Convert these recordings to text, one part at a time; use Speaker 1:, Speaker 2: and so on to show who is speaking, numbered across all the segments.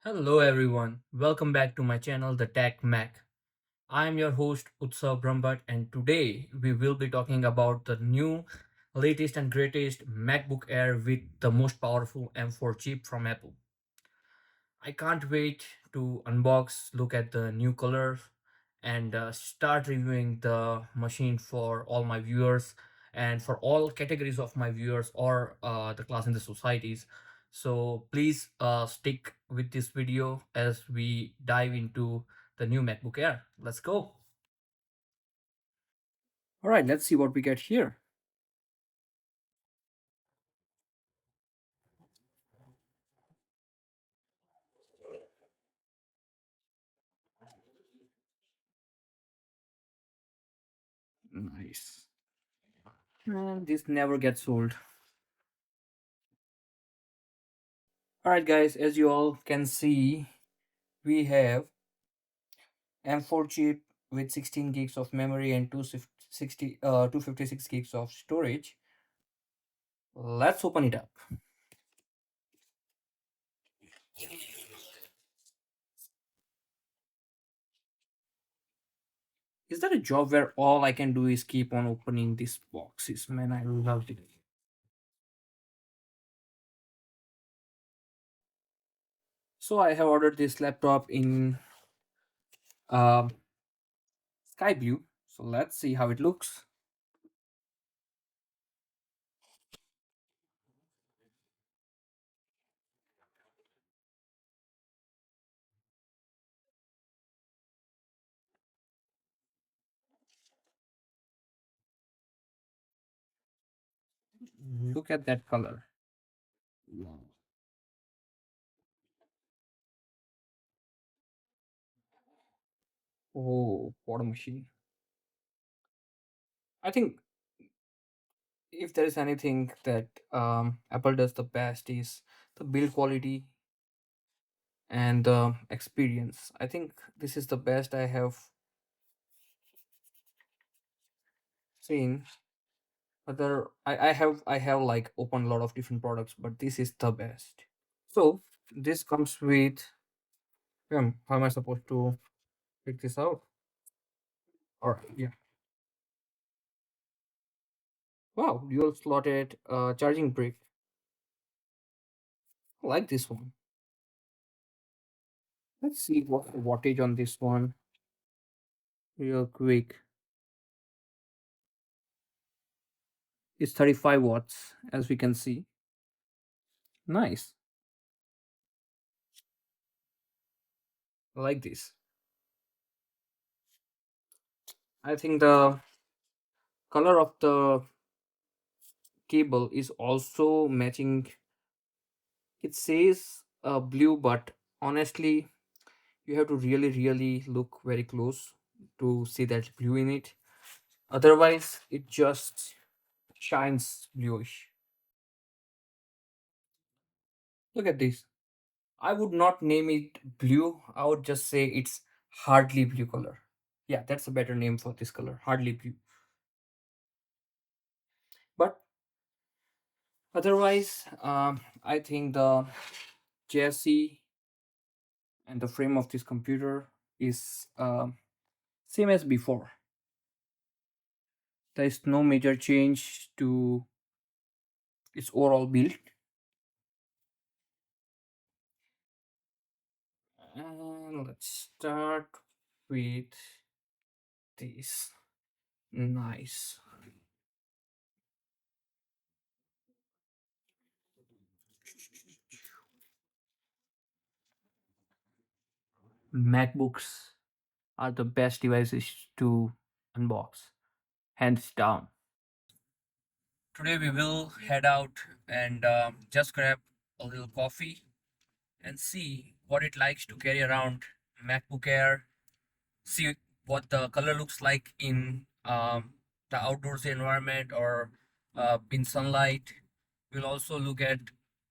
Speaker 1: Hello everyone, welcome back to my channel The Tech Mac. I am your host Utsav Brahmbhatt and today we will be talking about the new latest and greatest MacBook Air with the most powerful M4 chip from Apple. I can't wait to unbox, look at the new colors, and start reviewing the machine for all my viewers and for all categories of my viewers or the class in the societies. So please stick with this video as we dive into the new MacBook Air. Let's go. All right, let's see what we get here. Nice. And this never gets old. All right, guys, as you all can see, we have M4 chip with 16 gigs of memory and 256 gigs of storage. Let's open it up. Is that a job where all I can do is keep on opening these boxes? Man, I loved it. So I have ordered this laptop in uh, sky blue. So let's see how it looks. Look at that color. Wow. Oh, what a machine. I think if there is anything that Apple does the best is the build quality and the experience. I think this is the best I have seen. I have like opened a lot of different products, but this is the best. So this comes with how am I supposed to pick this out? Alright, yeah. Wow, dual slotted charging brick. I like this one. Let's see what the wattage on this one real quick. It's 35 watts as we can see. Nice. I like this. I think the color of the cable is also matching. It says blue, but honestly, you have to really look very close to see that blue in it. Otherwise, it just shines bluish. Look at this. I would not name it blue. I would just say it's hardly blue color. Yeah, that's a better name for this color, hardly blue. But otherwise, I think the chassis and the frame of this computer is same as before. There is no major change to its overall build. And let's start with this. Nice. MacBooks are the best devices to unbox, hands down. Today we will head out and just grab a little coffee and see what it likes to carry around MacBook Air, see what the color looks like in the outdoors environment or in sunlight. We'll also look at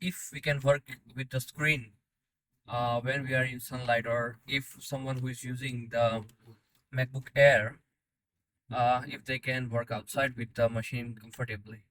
Speaker 1: if we can work with the screen when we are in sunlight, or if someone who is using the MacBook Air, if they can work outside with the machine comfortably.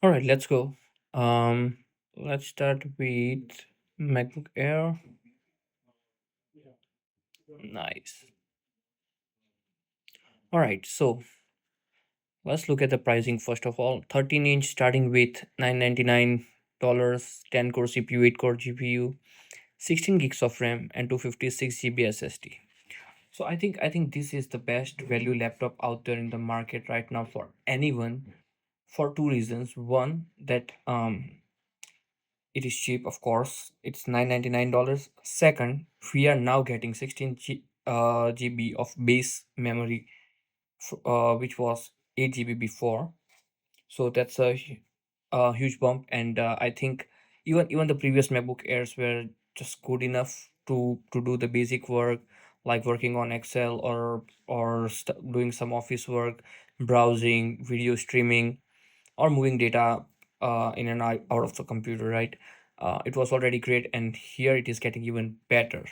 Speaker 1: All right, let's go. Um, let's start with MacBook Air. Nice. All right, so let's look at the pricing first of all. 13-inch starting with $999, 10 core CPU, 8 core GPU, 16 gigs of RAM, and 256 GB SSD. So I think this is the best value laptop out there in the market right now for anyone for two reasons. One, that it is cheap, of course. It's $999. Second, we are now getting 16 GB of base memory, which was 8 GB before. So that's a huge bump, and I think even the previous MacBook Airs were just good enough to do the basic work, like working on Excel or doing some office work, browsing, video streaming, or moving data in and out of the computer, right? It was already great, and here it is getting even better.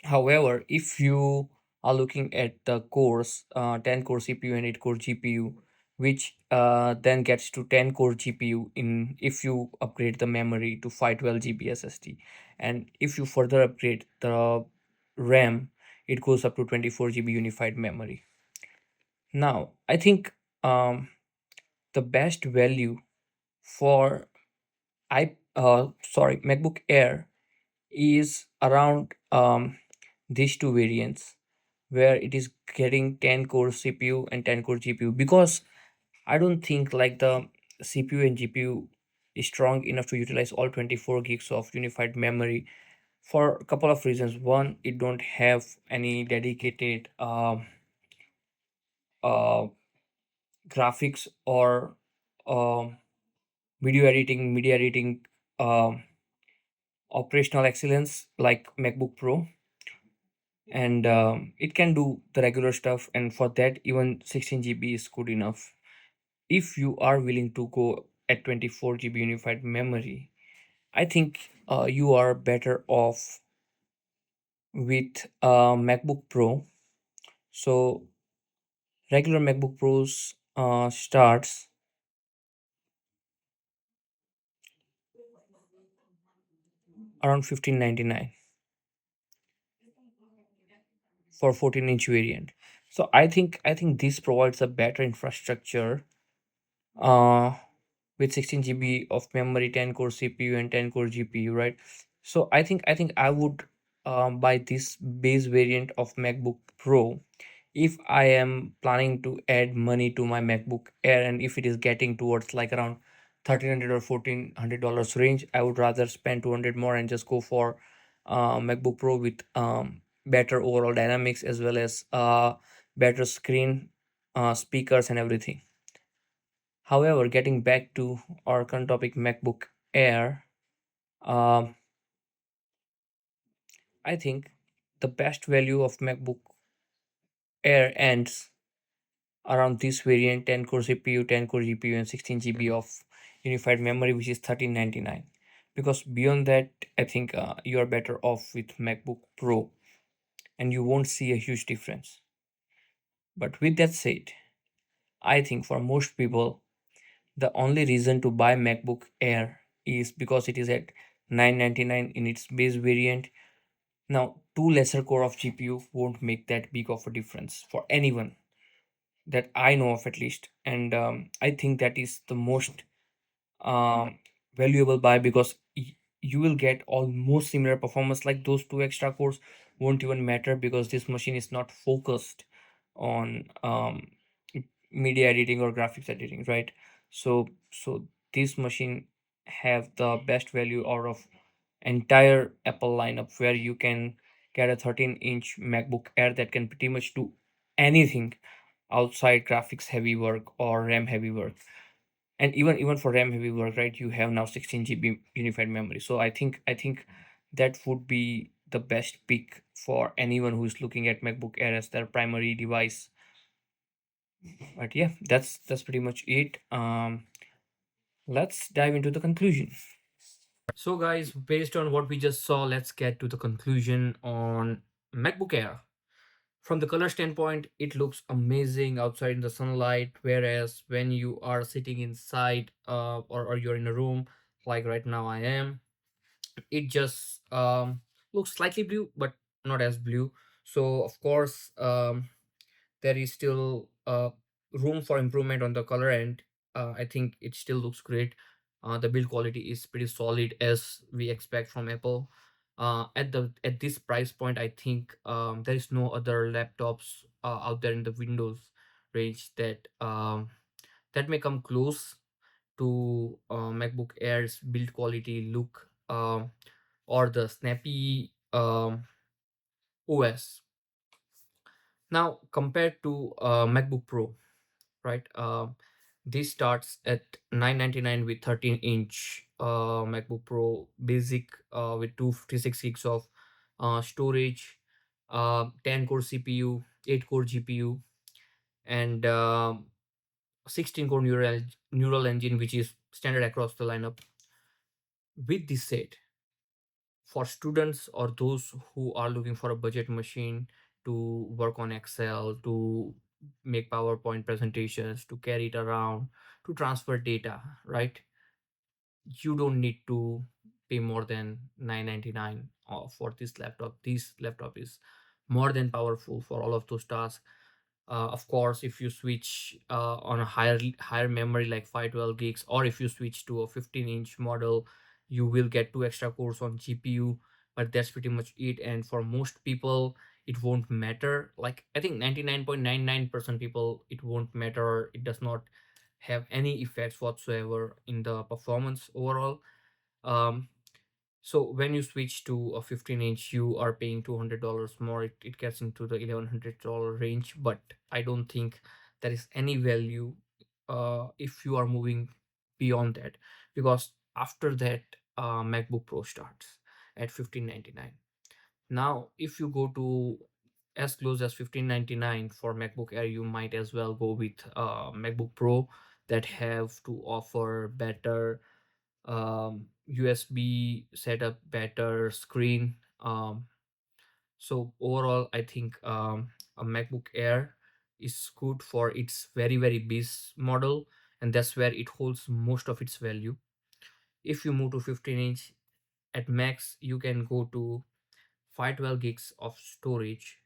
Speaker 1: However, if you are looking at the cores, 10 core CPU and 8 core GPU, which then gets to 10 core GPU in if you upgrade the memory to 512 GB SSD, and if you further upgrade the RAM, it goes up to 24 GB unified memory. Now, I think the best value for MacBook Air is around these two variants where it is getting 10 core CPU and 10 core GPU, because I don't think like the CPU and GPU is strong enough to utilize all 24 gigs of unified memory for a couple of reasons. One, it don't have any dedicated uh, graphics or um video editing, media editing, um operational excellence like MacBook Pro, and it can do the regular stuff, and for that even 16 GB is good enough. If you are willing to go at 24 GB unified memory, I think you are better off with MacBook Pro. So regular MacBook Pros starts around 1599 for 14-inch variant. So I think this provides a better infrastructure uh, with 16 GB of memory, 10 core CPU, and 10 core GPU, right? So I think I would buy this base variant of MacBook Pro if I am planning to add money to my MacBook Air, and if it is getting towards like around 1300 or $1400 range, I would rather spend 200 more and just go for MacBook Pro with better overall dynamics as well as better screen, speakers, and everything. However, getting back to our current topic, MacBook Air, um, I think the best value of MacBook Air ends around this variant: 10 core CPU, 10 core GPU, and 16 GB of unified memory, which is 1399. Because beyond that, I think you are better off with MacBook Pro and you won't see a huge difference. But with that said, I think for most people, the only reason to buy MacBook Air is because it is at 999 in its base variant. Now, two lesser core of GPU won't make that big of a difference for anyone that I know of, at least. And I think that is the most um, valuable buy, because you will get almost similar performance. Like those two extra cores won't even matter because this machine is not focused on media editing or graphics editing, right? So this machine have the best value out of entire Apple lineup, where you can get a 13-inch MacBook Air that can pretty much do anything outside graphics heavy work or RAM heavy work. And even for RAM heavy work, right, you have now 16 GB unified memory. So I think that would be the best pick for anyone who is looking at MacBook Air as their primary device. But yeah, that's pretty much it. Let's dive into the conclusion. So, guys, based on what we just saw, let's get to the conclusion on MacBook Air. From the color standpoint, it looks amazing outside in the sunlight, whereas when you are sitting inside, or you're in a room like right now I am, it just looks slightly blue but not as blue. So of course, there is still room for improvement on the color end. I think it still looks great. The build quality is pretty solid as we expect from Apple. At this price point, I think there is no other laptops out there in the Windows range that may come close to MacBook Air's build quality, look, or the snappy OS. Now, compared to MacBook Pro, right? This starts at 999 with 13-inch MacBook Pro basic, with 256 gigs of storage, 10 core CPU, 8 core GPU, and 16 core neural engine, which is standard across the lineup. With this said, for students or those who are looking for a budget machine to work on Excel, to make PowerPoint presentations, to carry it around, to transfer data, right? You don't need to pay more than 999 for this laptop. This laptop is more than powerful for all of those tasks. Of course, if you switch on a higher memory like 512 gigs, or if you switch to a 15-inch model, you will get two extra cores on GPU. But that's pretty much it. And for most people, it won't matter. Like, I think 99.99% people, it won't matter. It does not have any effects whatsoever in the performance overall. um so when you switch to a 15-inch, you are paying $200 more. It gets into the $1,100 range, but I don't think there is any value if you are moving beyond that, because after that, MacBook Pro starts at 1599. Now, if you go to as close as 1599 for MacBook Air, you might as well go with MacBook Pro that have to offer better USB setup, better screen. So overall, I think a MacBook Air is good for its very base model, and that's where it holds most of its value. If you move to 15-inch, at max you can go to 512 gigs of storage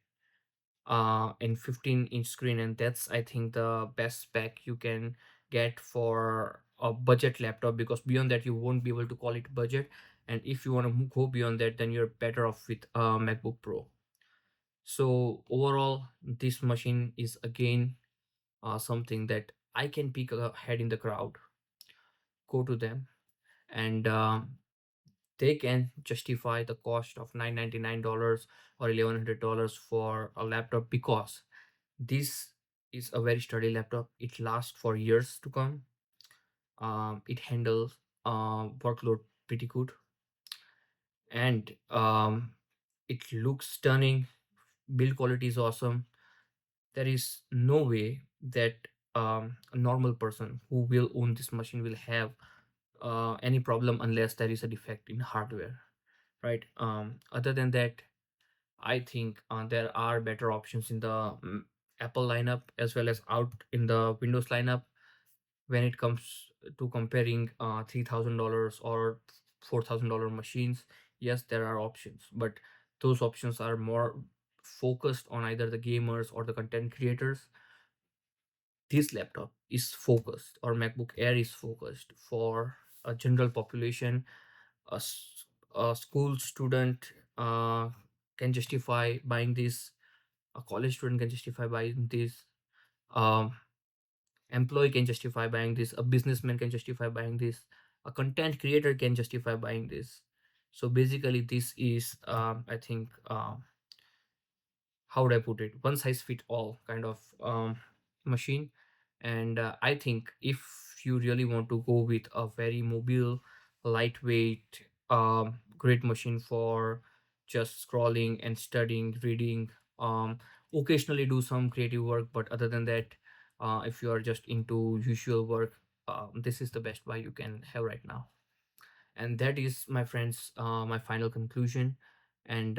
Speaker 1: and 15-inch screen, and that's, I think, the best spec you can get for a budget laptop, because beyond that you won't be able to call it budget. And if you want to go beyond that, then you're better off with MacBook Pro. So overall, this machine is again something that I can pick a head in the crowd, go to them, and they can justify the cost of $999 or $1,100 for a laptop, because this is a very sturdy laptop. It lasts for years to come. It handles workload pretty good, and it looks stunning. Build quality is awesome. There is no way that a normal person who will own this machine will have any problem unless there is a defect in hardware, right? Other than that, I think there are better options in the Apple lineup, as well as out in the Windows lineup, when it comes to comparing $3,000 or $4,000 machines. Yes, there are options, but those options are more focused on either the gamers or the content creators. This laptop is focused, or MacBook Air is focused for a general population. A school student can justify buying this. A college student can justify buying this. um, Employee can justify buying this. A businessman can justify buying this. A content creator can justify buying this. So basically, this is, I think, how would I put it, one size fit all kind of machine. And I think if you really want to go with a very mobile, lightweight, great machine for just scrolling and studying, reading, occasionally do some creative work, but other than that, if you are just into usual work, this is the best buy you can have right now. And that is, my friends, my final conclusion. And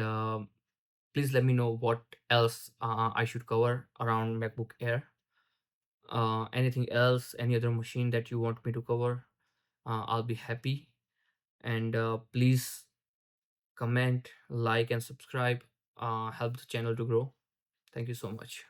Speaker 1: Please let me know what else I should cover around MacBook Air. Anything else, any other machine that you want me to cover, I'll be happy. And please comment, like, and subscribe. Help the channel to grow. Thank you so much.